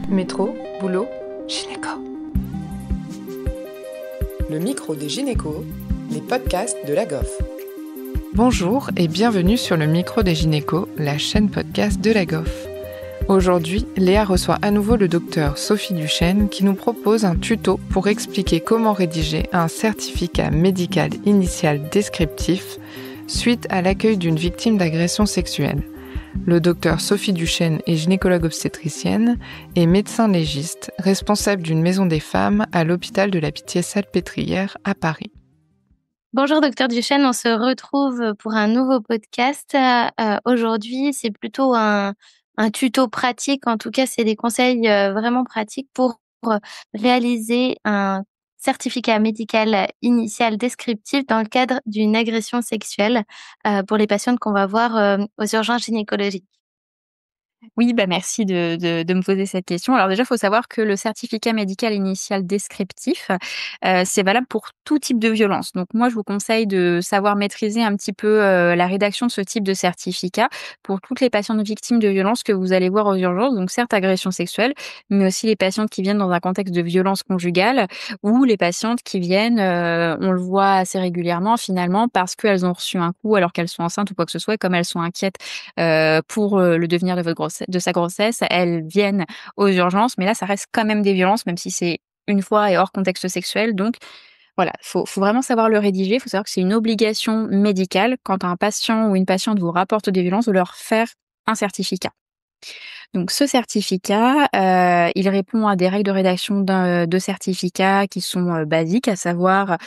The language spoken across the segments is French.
Métro, boulot, gynéco. Le micro des gynécos, les podcasts de la GOF. Bonjour et bienvenue sur le micro des gynécos, la chaîne podcast de la GOF. Aujourd'hui, Léa reçoit à nouveau le docteur Sophie Duchesne qui nous propose un tuto pour expliquer comment rédiger un certificat médical initial descriptif suite à l'accueil d'une victime d'agression sexuelle. Le docteur Sophie Duchesne est gynécologue obstétricienne et médecin légiste, responsable d'une maison des femmes à l'hôpital de la Pitié-Salpêtrière à Paris. Bonjour docteur Duchesne, on se retrouve pour un nouveau podcast. Aujourd'hui, c'est plutôt un tuto pratique, en tout cas c'est des conseils vraiment pratiques pour réaliser un certificat médical initial descriptif dans le cadre d'une agression sexuelle pour les patientes qu'on va voir aux urgences gynécologiques. Oui, merci de me poser cette question. Alors déjà, il faut savoir que le certificat médical initial descriptif, c'est valable pour tout type de violence. Donc moi, je vous conseille de savoir maîtriser un petit peu la rédaction de ce type de certificat pour toutes les patientes victimes de violences que vous allez voir aux urgences. Donc certes, agression sexuelle, mais aussi les patientes qui viennent dans un contexte de violence conjugale ou les patientes qui viennent, on le voit assez régulièrement finalement, parce qu'elles ont reçu un coup alors qu'elles sont enceintes ou quoi que ce soit, et comme elles sont inquiètes pour le devenir de sa grossesse, elles viennent aux urgences, mais là, ça reste quand même des violences, même si c'est une fois et hors contexte sexuel. Donc, voilà, faut vraiment savoir le rédiger. Il faut savoir que c'est une obligation médicale quand un patient ou une patiente vous rapporte des violences de leur faire un certificat. Donc, ce certificat, il répond à des règles de rédaction de certificat qui sont basiques, à savoir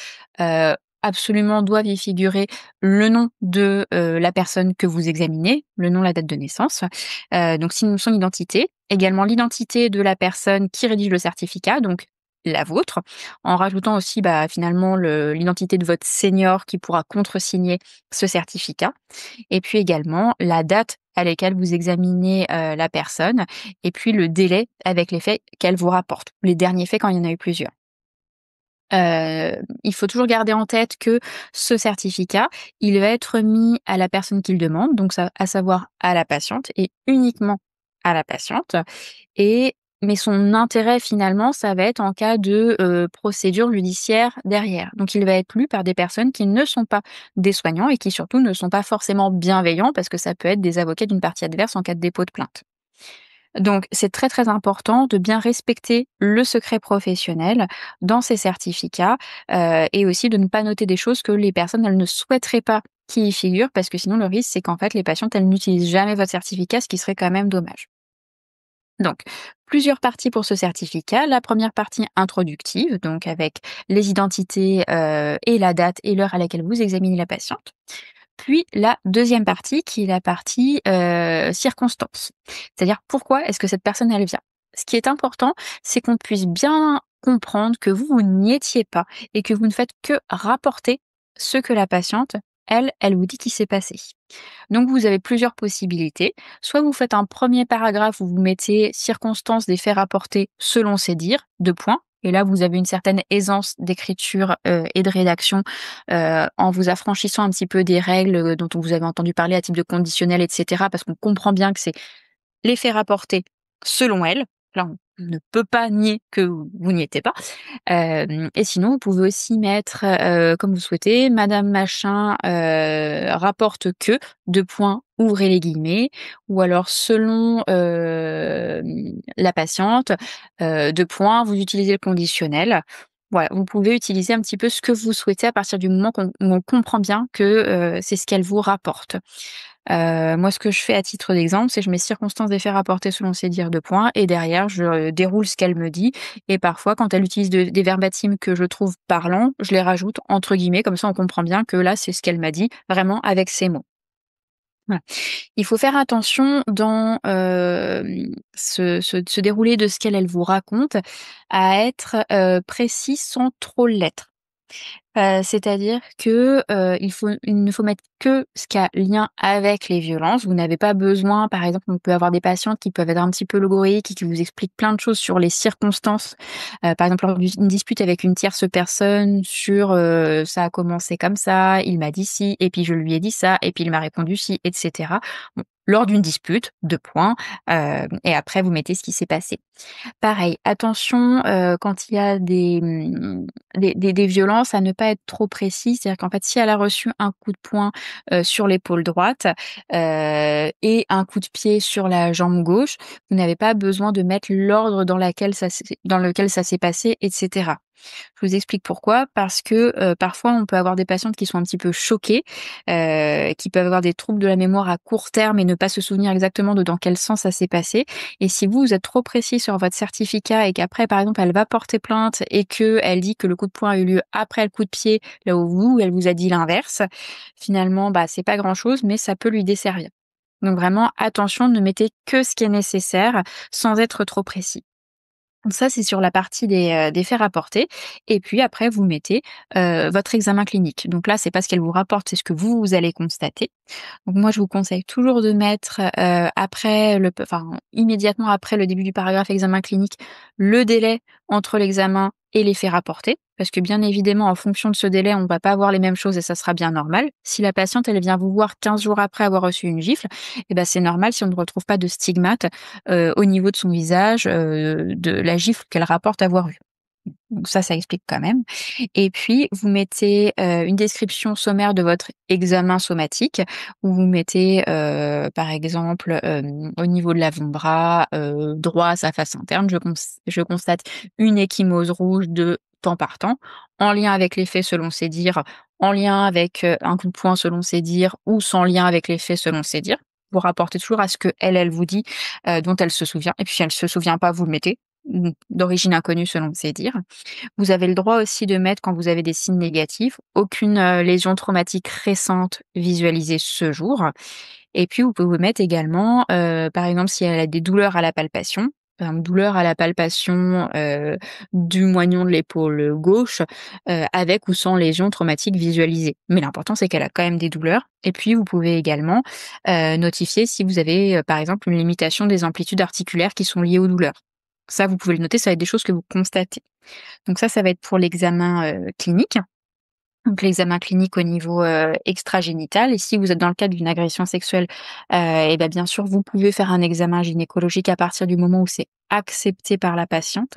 absolument doivent y figurer le nom de la personne que vous examinez, le nom, la date de naissance, donc son identité, également l'identité de la personne qui rédige le certificat, donc la vôtre, en rajoutant aussi finalement l'identité de votre senior qui pourra contresigner ce certificat, et puis également la date à laquelle vous examinez la personne, et puis le délai avec les faits qu'elle vous rapporte, les derniers faits quand il y en a eu plusieurs. Il faut toujours garder en tête que ce certificat, il va être remis à la personne qui le demande, donc ça, à savoir à la patiente et uniquement à la patiente. Mais son intérêt finalement, ça va être en cas de procédure judiciaire derrière. Donc il va être lu par des personnes qui ne sont pas des soignants et qui surtout ne sont pas forcément bienveillants, parce que ça peut être des avocats d'une partie adverse en cas de dépôt de plainte. Donc, c'est très, très important de bien respecter le secret professionnel dans ces certificats, et aussi de ne pas noter des choses que les personnes, elles ne souhaiteraient pas qui y figurent, parce que sinon le risque, c'est qu'en fait, les patientes, elles n'utilisent jamais votre certificat, ce qui serait quand même dommage. Donc, plusieurs parties pour ce certificat. La première partie introductive, donc avec les identités, et la date et l'heure à laquelle vous examinez la patiente. Puis la deuxième partie qui est la partie circonstance. C'est-à-dire pourquoi est-ce que cette personne elle vient. Ce qui est important, c'est qu'on puisse bien comprendre que vous n'y étiez pas et que vous ne faites que rapporter ce que la patiente, elle vous dit qui s'est passé. Donc vous avez plusieurs possibilités. Soit vous faites un premier paragraphe où vous mettez circonstances des faits rapportés selon ses dires, 2 points. Et là, vous avez une certaine aisance d'écriture et de rédaction en vous affranchissant un petit peu des règles dont vous avez entendu parler à type de conditionnel, etc. Parce qu'on comprend bien que c'est les faits rapportés selon elle. Là, on ne peut pas nier que vous n'y étiez pas. Et sinon, vous pouvez aussi mettre, comme vous souhaitez, Madame Machin rapporte que, 2 points, ouvrez les guillemets, ou alors selon la patiente, 2 points, vous utilisez le conditionnel. Voilà, vous pouvez utiliser un petit peu ce que vous souhaitez à partir du moment où on comprend bien que c'est ce qu'elle vous rapporte. Moi, ce que je fais à titre d'exemple, c'est je mets circonstances des faits rapportés selon ses dires, 2 points, et derrière, je déroule ce qu'elle me dit. Et parfois, quand elle utilise des verbatims que je trouve parlants, je les rajoute entre guillemets, comme ça on comprend bien que là, c'est ce qu'elle m'a dit, vraiment avec ses mots. Voilà. Il faut faire attention dans ce déroulé de ce qu'elle vous raconte, à être précis sans trop l'être. C'est-à-dire que, il ne faut mettre que ce qui a lien avec les violences. Vous n'avez pas besoin, par exemple, on peut avoir des patientes qui peuvent être un petit peu logoriques et qui vous expliquent plein de choses sur les circonstances. Par exemple, lors d'une dispute avec une tierce personne sur, ça a commencé comme ça, il m'a dit ci et puis je lui ai dit ça et puis il m'a répondu ci, et cetera. Bon, lors d'une dispute, 2 points, et après vous mettez ce qui s'est passé. Pareil, attention, quand il y a des violences, à ne pas être trop précis. C'est-à-dire qu'en fait, si elle a reçu un coup de poing, sur l'épaule droite, et un coup de pied sur la jambe gauche, vous n'avez pas besoin de mettre l'ordre dans lequel ça s'est passé et cetera. Je vous explique pourquoi, parce que, parfois on peut avoir des patientes qui sont un petit peu choquées, qui peuvent avoir des troubles de la mémoire à court terme et ne pas se souvenir exactement de dans quel sens ça s'est passé. Et si vous êtes trop précis sur votre certificat et qu'après, par exemple, elle va porter plainte et qu'elle dit que le coup de poing a eu lieu après le coup de pied, là où elle vous a dit l'inverse, finalement, bah, c'est pas grand-chose, mais ça peut lui desservir. Donc vraiment, attention, ne mettez que ce qui est nécessaire sans être trop précis. Donc ça, c'est sur la partie des faits rapportés et puis après vous mettez, votre examen clinique. Donc là, c'est pas ce qu'elle vous rapporte, c'est ce que vous allez constater. Donc moi, je vous conseille toujours de mettre, immédiatement après le début du paragraphe examen clinique, le délai entre l'examen et les faits rapportés. Parce que bien évidemment, en fonction de ce délai, on ne va pas voir les mêmes choses et ça sera bien normal. Si la patiente, elle vient vous voir 15 jours après avoir reçu une gifle, eh ben, c'est normal si on ne retrouve pas de stigmate, au niveau de son visage, de la gifle qu'elle rapporte avoir eue. Donc ça explique quand même. Et puis vous mettez, une description sommaire de votre examen somatique où vous mettez, par exemple, au niveau de l'avant-bras, droit, sa face interne, je constate une ecchymose rouge de temps par temps, en lien avec les faits selon ses dires, en lien avec, un coup de poing selon ses dires ou sans lien avec les faits selon ses dires. Vous rapportez toujours à ce qu'elle vous dit, dont elle se souvient et puis si elle se souvient pas, vous le mettez, d'origine inconnue selon ses dires. Vous avez le droit aussi de mettre, quand vous avez des signes négatifs, aucune, lésion traumatique récente visualisée ce jour. Et puis vous pouvez mettre également, par exemple, si elle a des douleurs à la palpation, par exemple douleurs à la palpation, du moignon de l'épaule gauche, avec ou sans lésion traumatique visualisée. Mais l'important, c'est qu'elle a quand même des douleurs. Et puis vous pouvez également, notifier si vous avez, par exemple, une limitation des amplitudes articulaires qui sont liées aux douleurs. Ça, vous pouvez le noter, ça va être des choses que vous constatez. Donc ça va être pour l'examen, clinique. Donc l'examen clinique au niveau, extragénital et si vous êtes dans le cadre d'une agression sexuelle, et bah, bien sûr, vous pouvez faire un examen gynécologique à partir du moment où c'est accepté par la patiente.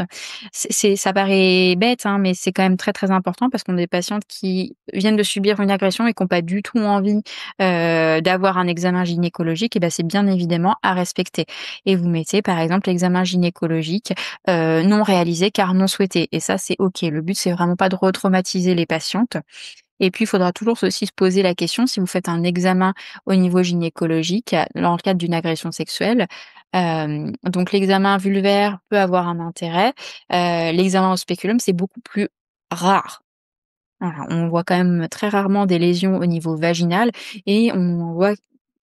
Ça paraît bête, hein, mais c'est quand même très, très important parce qu'on a des patientes qui viennent de subir une agression et qui ont pas du tout envie, d'avoir un examen gynécologique et bah, c'est bien évidemment à respecter et vous mettez, par exemple, l'examen gynécologique, non réalisé car non souhaité et ça, c'est OK. Le but, c'est vraiment pas de retraumatiser les patientes et puis, il faudra toujours aussi se poser la question, si vous faites un examen au niveau gynécologique, dans le cadre d'une agression sexuelle, donc l'examen vulvaire peut avoir un intérêt, l'examen au spéculum, c'est beaucoup plus rare. Voilà, on voit quand même très rarement des lésions au niveau vaginal et on en voit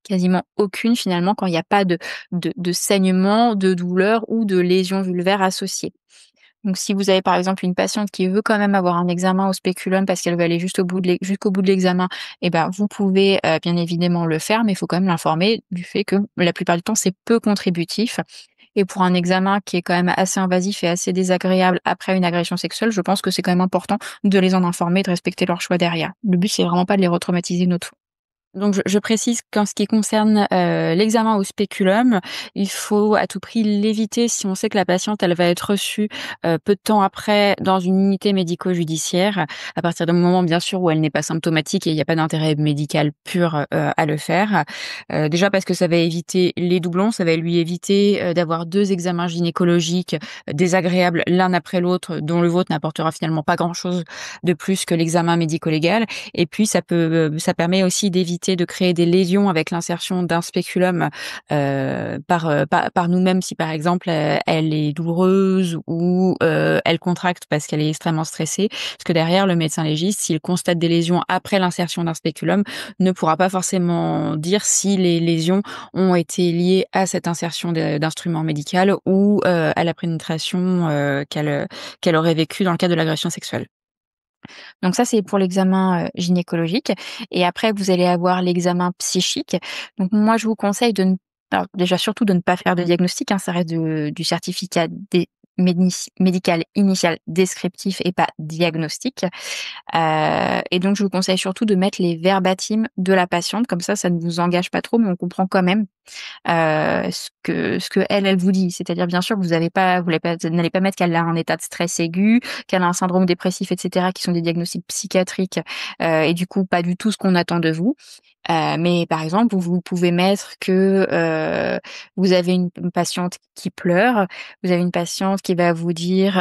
quasiment aucune finalement quand il y a pas de saignement, de douleur ou de lésions vulvaires associées. Donc si vous avez par exemple une patiente qui veut quand même avoir un examen au spéculum parce qu'elle veut aller jusqu'au bout de l'examen, eh ben vous pouvez, bien évidemment le faire, mais il faut quand même l'informer du fait que la plupart du temps c'est peu contributif et pour un examen qui est quand même assez invasif et assez désagréable après une agression sexuelle, je pense que c'est quand même important de les en informer et de respecter leur choix derrière. Le but c'est vraiment pas de les retraumatiser une autre fois. Donc je précise qu'en ce qui concerne, l'examen au spéculum, il faut à tout prix l'éviter si on sait que la patiente, elle va être reçue, peu de temps après dans une unité médico-judiciaire, à partir du moment bien sûr où elle n'est pas symptomatique et il n'y a pas d'intérêt médical pur, à le faire. Déjà parce que ça va éviter les doublons, ça va lui éviter, d'avoir 2 examens gynécologiques désagréables l'un après l'autre, dont le vôtre n'apportera finalement pas grand-chose de plus que l'examen médico-légal et puis ça permet aussi d'éviter de créer des lésions avec l'insertion d'un spéculum, par nous-mêmes si par exemple, elle est douloureuse ou, elle contracte parce qu'elle est extrêmement stressée. Parce que derrière le médecin légiste, s'il constate des lésions après l'insertion d'un spéculum, ne pourra pas forcément dire si les lésions ont été liées à cette insertion d'instrument médical ou, à la pénétration, qu'elle aurait vécue dans le cadre de l'agression sexuelle. Donc ça, c'est pour l'examen, gynécologique et après vous allez avoir l'examen psychique. Donc moi, je vous conseille de ne alors déjà surtout de ne pas faire de diagnostic, hein, ça reste du certificat médical initial descriptif et pas diagnostic. Et donc je vous conseille surtout de mettre les verbatims de la patiente, comme ça ne vous engage pas trop, mais on comprend quand même ce que elle vous dit. C'est-à-dire, bien sûr, vous n'allez pas mettre qu'elle a un état de stress aigu, qu'elle a un syndrome dépressif, et cetera, qui sont des diagnostics psychiatriques, et du coup, pas du tout ce qu'on attend de vous. Mais par exemple, vous pouvez mettre que, vous avez une patiente qui pleure, vous avez une patiente qui va vous dire,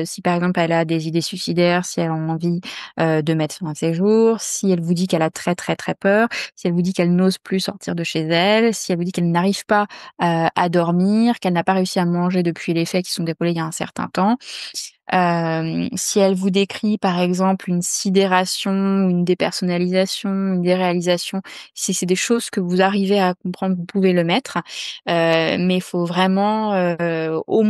si par exemple elle a des idées suicidaires, si elle a envie, de mettre fin à ses jours, si elle vous dit qu'elle a très, très, très peur, si elle vous dit qu'elle n'ose plus sortir de chez elle, si elle vous dit qu'elle n'arrive pas, à dormir, qu'elle n'a pas réussi à manger depuis les faits qui sont déroulés il y a un certain temps. Si elle vous décrit, par exemple, une sidération, une dépersonnalisation, une déréalisation, si c'est des choses que vous arrivez à comprendre, vous pouvez le mettre. Mais il faut vraiment, au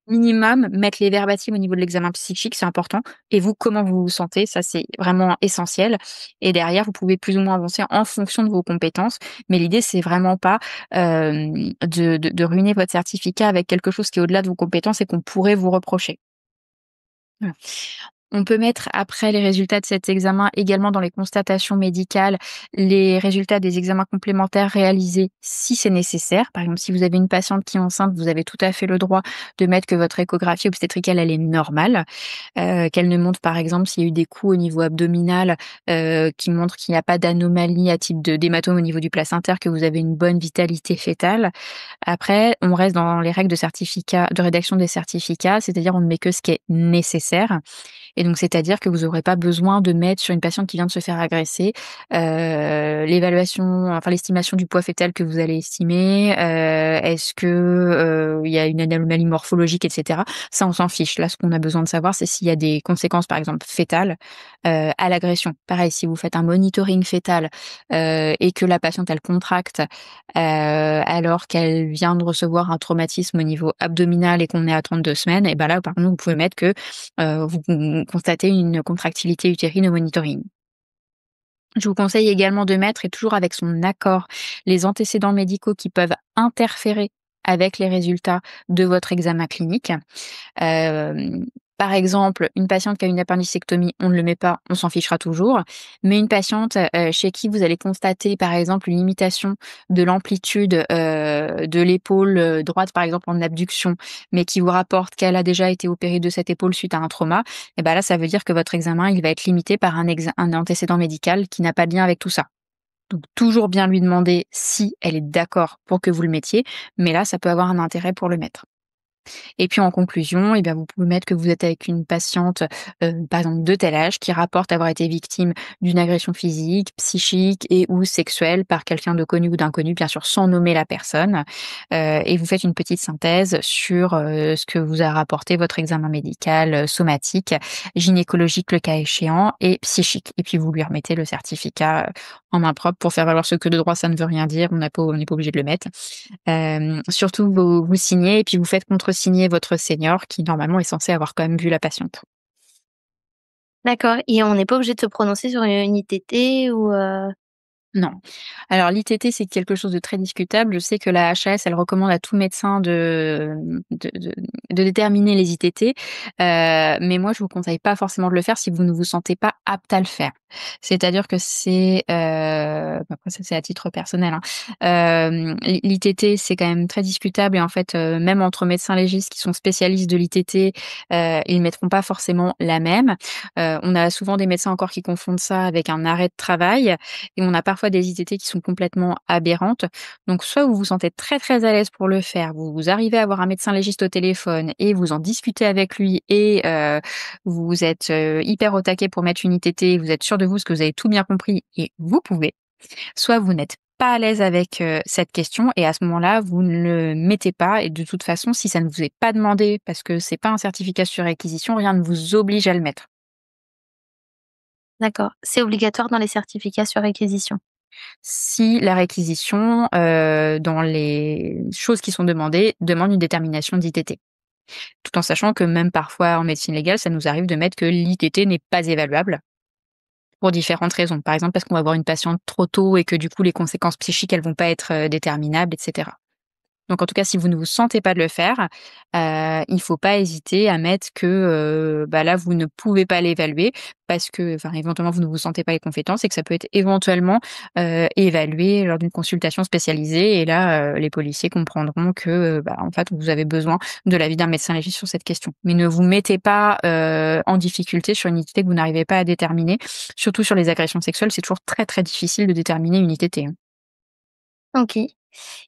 minimum, mettre les verbatims au niveau de l'examen psychique, c'est important. Et vous, comment vous vous sentez, ça, c'est vraiment essentiel. Et derrière, vous pouvez plus ou moins avancer en fonction de vos compétences. Mais l'idée, c'est vraiment pas, de ruiner votre certificat avec quelque chose qui est au-delà de vos compétences et qu'on pourrait vous reprocher. Voilà. On peut mettre après les résultats de cet examen également dans les constatations médicales, les résultats des examens complémentaires réalisés si c'est nécessaire. Par exemple, si vous avez une patiente qui est enceinte, vous avez tout à fait le droit de mettre que votre échographie obstétricale, elle est normale, qu'elle ne montre par exemple s'il y a eu des coups au niveau abdominal, qui montrent qu'il n'y a pas d'anomalie à type d'hématome au niveau du placentaire, que vous avez une bonne vitalité fœtale. Après, on reste dans les règles de rédaction des certificats, c'est-à-dire on ne met que ce qui est nécessaire. Et donc, c'est-à-dire que vous aurez pas besoin de mettre sur une patiente qui vient de se faire agresser, l'estimation du poids fœtal que vous allez estimer, est-ce que, il y a une anomalie morphologique, et cetera. Ça, on s'en fiche. Là, ce qu'on a besoin de savoir, c'est s'il y a des conséquences, par exemple, fœtales, à l'agression. Pareil, si vous faites un monitoring fœtal, et que la patiente, elle contracte, alors qu'elle vient de recevoir un traumatisme au niveau abdominal et qu'on est à 32 semaines, et ben là, par contre, vous pouvez mettre que, vous constatez une contractilité utérine au monitoring. Je vous conseille également de mettre, et toujours avec son accord, les antécédents médicaux qui peuvent interférer avec les résultats de votre examen clinique. Hem, Par exemple, une patiente qui a une appendicectomie, on ne le met pas, on s'en fichera toujours. Mais une patiente, chez qui vous allez constater, par exemple, une limitation de l'amplitude, de l'épaule, droite, par exemple, en abduction, mais qui vous rapporte qu'elle a déjà été opérée de cette épaule suite à un trauma, et ben là, ça veut dire que votre examen, il va être limité par un antécédent médical qui n'a pas de lien avec tout ça. Donc toujours bien lui demander si elle est d'accord pour que vous le mettiez, mais là, ça peut avoir un intérêt pour le mettre. Et puis en conclusion, eh bien, vous pouvez mettre que vous êtes avec une patiente, par exemple de tel âge, qui rapporte avoir été victime d'une agression physique, psychique et ou sexuelle par quelqu'un de connu ou d'inconnu, bien sûr sans nommer la personne. Et vous faites une petite synthèse sur, ce que vous a rapporté votre examen médical, somatique, gynécologique le cas échéant et psychique. Et puis vous lui remettez le certificat, en main propre pour faire valoir ce que de droit ça ne veut rien dire, on n'est pas obligé de le mettre. Surtout vous signez et puis vous faites contresigner votre senior qui normalement est censé avoir quand même vu la patiente. D'accord, et on n'est pas obligé de se prononcer sur une ITT ou Non. Alors l'ITT, c'est quelque chose de très discutable. Je sais que la HAS, elle recommande à tout médecin de déterminer les ITT, mais moi je vous conseille pas forcément de le faire si vous ne vous sentez pas apte à le faire. C'est-à-dire que après ça c'est à titre personnel, hein. L'ITT, c'est quand même très discutable et en fait, même entre médecins légistes qui sont spécialistes de l'ITT, ils mettront pas forcément la même. On a souvent des médecins encore qui confondent ça avec un arrêt de travail et on a parfois des ITT qui sont complètement aberrantes. Donc soit vous vous sentez très, très à l'aise pour le faire, vous arrivez à avoir un médecin légiste au téléphone et vous en discutez avec lui et vous êtes, hyper au taquet pour mettre une ITT, vous êtes sûr de vous parce que vous avez tout bien compris et vous pouvez. Soit vous n'êtes pas à l'aise avec, cette question et à ce moment-là, vous ne le mettez pas et de toute façon, si ça ne vous est pas demandé parce que c'est pas un certificat sur réquisition, rien ne vous oblige à le mettre. d'accord, c'est obligatoire dans les certificats sur réquisition? Si la réquisition, dans les choses qui sont demandées, demande une détermination d'ITT. Tout en sachant que même parfois en médecine légale, ça nous arrive de mettre que l'ITT n'est pas évaluable pour différentes raisons. Par exemple, parce qu'on va voir une patiente trop tôt et que du coup les conséquences psychiques, elles vont pas être, déterminables et cetera. Donc en tout cas, si vous ne vous sentez pas de le faire, il faut pas hésiter à mettre que, là, vous ne pouvez pas l'évaluer parce que enfin, éventuellement, vous ne vous sentez pas les compétences et que ça peut être éventuellement, évalué lors d'une consultation spécialisée et là, les policiers comprendront que, en fait, vous avez besoin de l'avis d'un médecin légiste sur cette question. Mais ne vous mettez pas, en difficulté sur une ITT que vous n'arrivez pas à déterminer. Surtout sur les agressions sexuelles, c'est toujours très, très difficile de déterminer une ITT, hein. OK.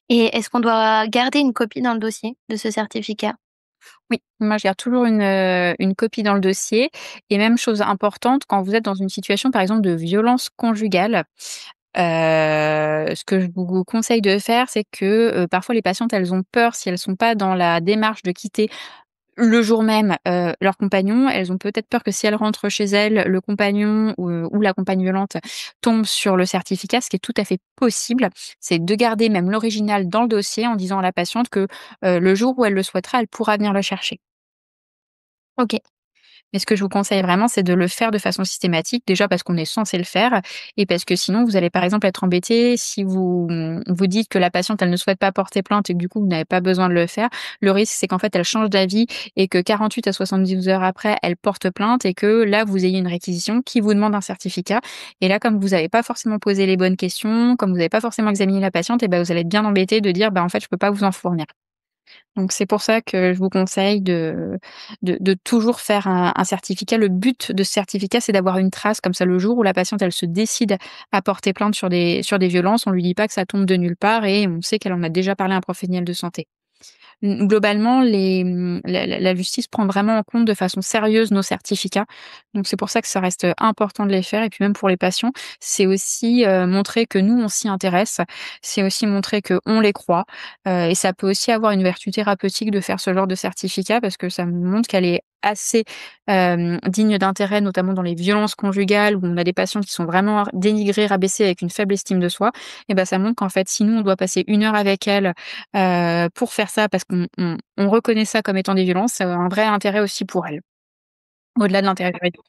Et est-ce qu'on doit garder une copie dans le dossier de ce certificat? Oui, moi je garde toujours une copie dans le dossier et même chose importante, quand vous êtes dans une situation, par exemple, de violence conjugale, ce que je vous conseille de faire, c'est que, parfois les patientes, elles ont peur si elles sont pas dans la démarche de quitter le jour même, leur compagnon, elles ont peut-être peur que si elles rentrent chez elles, le compagnon ou la compagne violente tombe sur le certificat, ce qui est tout à fait possible. C'est de garder même l'original dans le dossier en disant à la patiente que, le jour où elle le souhaitera, elle pourra venir le chercher. OK. Mais ce que je vous conseille vraiment, c'est de le faire de façon systématique. Déjà parce qu'on est censé le faire et parce que sinon vous allez par exemple être embêté si vous dites que la patiente, elle ne souhaite pas porter plainte et que du coup vous n'avez pas besoin de le faire. Le risque, c'est qu'en fait, elle change d'avis et que 48 à 72 heures après, elle porte plainte et que là, vous ayez une réquisition qui vous demande un certificat. Et là, comme vous n'avez pas forcément posé les bonnes questions, comme vous n'avez pas forcément examiné la patiente, et ben vous allez être bien embêté de dire: «En fait, je peux pas vous en fournir». Donc c'est pour ça que je vous conseille de toujours faire un certificat. Le but de ce certificat, c'est d'avoir une trace comme ça le jour où la patiente, elle se décide à porter plainte sur des violences, on lui dit pas que ça tombe de nulle part et on sait qu'elle en a déjà parlé à un professionnel de santé. Globalement, la justice prend vraiment en compte de façon sérieuse nos certificats. Donc c'est pour ça que ça reste, important de les faire et puis même pour les patients, c'est aussi, montrer que nous, on s'y intéresse. C'est aussi montrer qu'on les croit, et ça peut aussi avoir une vertu thérapeutique de faire ce genre de certificat parce que ça nous montre qu'elle est assez, digne d'intérêt, notamment dans les violences conjugales où on a des patients qui sont vraiment dénigrés, rabaissés avec une faible estime de soi et ben ça montre qu'en fait, si nous, on doit passer 1 heure avec elle, pour faire ça parce qu'on reconnaît ça comme étant des violences, ça a un vrai intérêt aussi pour elle, au-delà de l'intérêt juridique.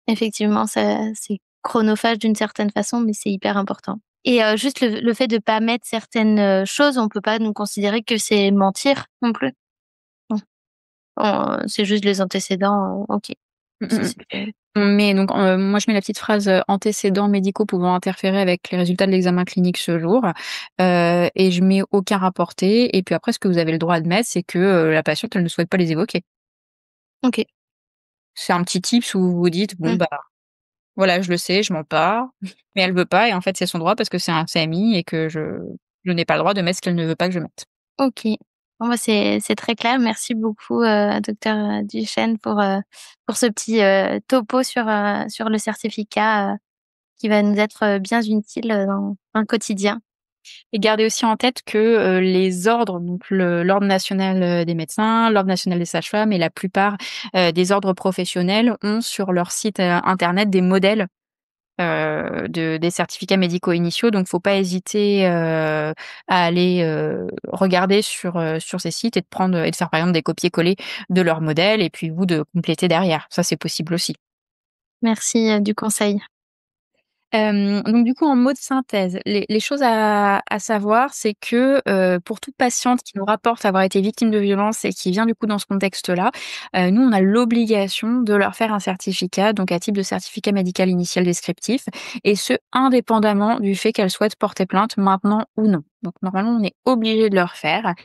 Effectivement, ça c'est chronophage d'une certaine façon, mais c'est hyper important. Et juste le fait de pas mettre certaines, choses, on peut pas nous considérer que c'est mentir non plus? Non. C'est juste les antécédents, OK. Mmh Ça mh, c'est fait. On met donc, moi je mets la petite phrase, «Antécédents médicaux pouvant interférer avec les résultats de l'examen clinique ce jour», et je mets «aucun rapporté» et puis après ce que vous avez le droit de mettre, c'est que, la patiente, elle ne souhaite pas les évoquer. OK. C'est un petit tips où vous vous dites: «Bon, Mmh. voilà, je le sais, je mens pas, mais elle veut pas et en fait, c'est son droit parce que c'est un CMI et que je n'ai pas le droit de mettre ce qu'elle ne veut pas que je mette». OK. Bon, bah, c'est très clair. Merci beaucoup, docteur, Duchesne pour ce petit, topo sur le certificat, qui va nous être, bien utile, dans le quotidien. Et gardez aussi en tête que, les ordres, donc l'Ordre national, des médecins, l'Ordre national des sages-femmes et la plupart, des ordres professionnels ont sur leur site, internet des modèles, des certificats médicaux initiaux. Donc faut pas hésiter, à aller, regarder sur ces sites et de prendre et de faire par exemple des copier-coller de leurs modèles et puis vous de compléter derrière. Ça, c'est possible aussi. Merci, du conseil. Donc du coup, en mot de synthèse, les choses à savoir, c'est que, pour toute patiente qui nous rapporte avoir été victime de violences et qui vient du coup dans ce contexte-là, nous, on a l'obligation de leur faire un certificat, donc à type de certificat médical initial descriptif et ce, indépendamment du fait qu'elles souhaitent porter plainte maintenant ou non. Donc normalement, on est obligé de leur faire.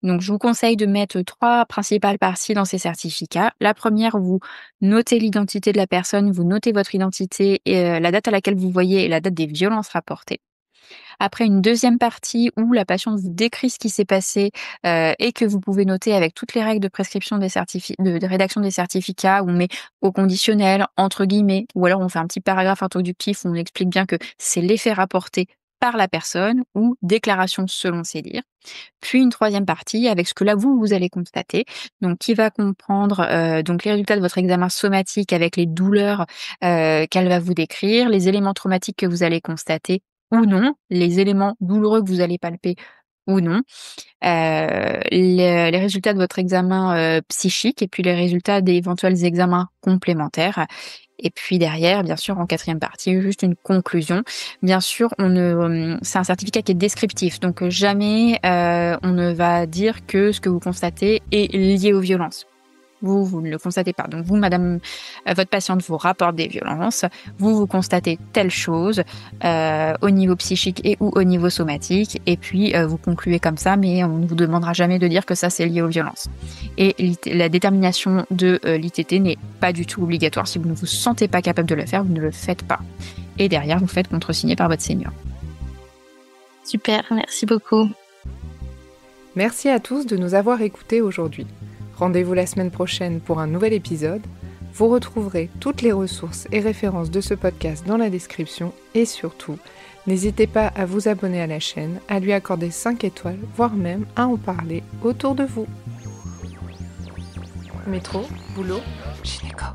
Donc, je vous conseille de mettre 3 principales parties dans ces certificats. La première, vous notez l'identité de la personne, vous notez votre identité et la date à laquelle vous voyez et la date des violences rapportées. Après, une deuxième partie où la patiente vous décrit ce qui s'est passé, et que vous pouvez noter avec toutes les règles de prescription des de rédaction des certificats, où on met au conditionnel, entre guillemets, ou alors on fait un petit paragraphe introductif où on explique bien que c'est l'effet rapporté par la personne ou déclaration selon ses dires. Puis une troisième partie avec ce que là vous allez constater, donc qui va comprendre, donc les résultats de votre examen somatique avec les douleurs, qu'elle va vous décrire, les éléments traumatiques que vous allez constater ou non, les éléments douloureux que vous allez palper ou non, les résultats de votre examen psychique et puis les résultats d'éventuels examens complémentaires. Et puis derrière, bien sûr, en 4e partie, juste une conclusion. Bien sûr, c'est un certificat qui est descriptif, donc jamais on ne va dire que ce que vous constatez est lié aux violences. Vous ne le constatez pas. Donc vous, madame, votre patiente vous rapporte des violences, vous constatez telle chose au niveau psychique et ou au niveau somatique, et puis vous concluez comme ça, mais on ne vous demandera jamais de dire que ça c'est lié aux violences. Et la détermination de l'ITT n'est pas du tout obligatoire. Si vous ne vous sentez pas capable de le faire, vous ne le faites pas. Et derrière, vous faites contresigner par votre senior. Super, merci beaucoup. Merci à tous de nous avoir écoutés aujourd'hui. Rendez-vous la semaine prochaine pour un nouvel épisode. Vous retrouverez toutes les ressources et références de ce podcast dans la description et surtout, n'hésitez pas à vous abonner à la chaîne, à lui accorder 5 étoiles, voire même à en parler autour de vous. Métro, boulot, gynéco.